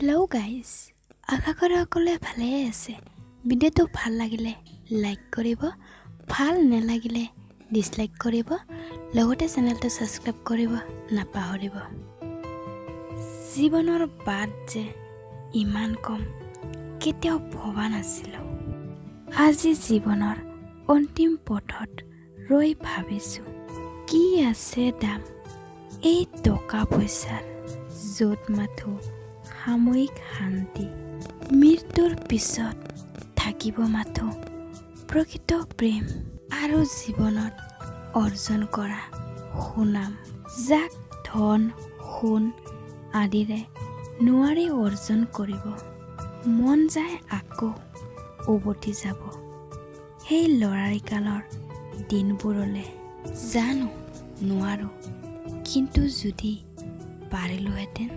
Hello' guys, আশা কৰা সকলোৱে ভালে আছে। ভিডিঅ'টো ভাল লাগিলে লাইক কৰিব, ভাল নালাগিলে ডিছলাইক কৰিব, লগতে চেনেলটো ছাবস্ক্ৰাইব কৰিব নাপাহৰিব। জীৱনৰ বাট যে ইমান কম কেতিয়াও ভবা নাছিলোঁ। আজি জীৱনৰ অন্তিম পথত ৰৈ ভাবিছোঁ, কি আছে দাম এই টকা পইচাৰ, য'ত মাথো সাময়িক শান্তি, মৃত্যুৰ পিছত থাকিব মাথো প্ৰকৃত প্ৰেম আৰু জীৱনত অৰ্জন কৰা সুনাম, যাক ধন সোণ আদিৰে নোৱাৰি অৰ্জন কৰিব। মন যায় আকৌ উভতি যাব সেই ল'ৰাৰিকালৰ দিনবোৰলে। জানো নোৱাৰো, কিন্তু যদি পাৰিলোহেঁতেন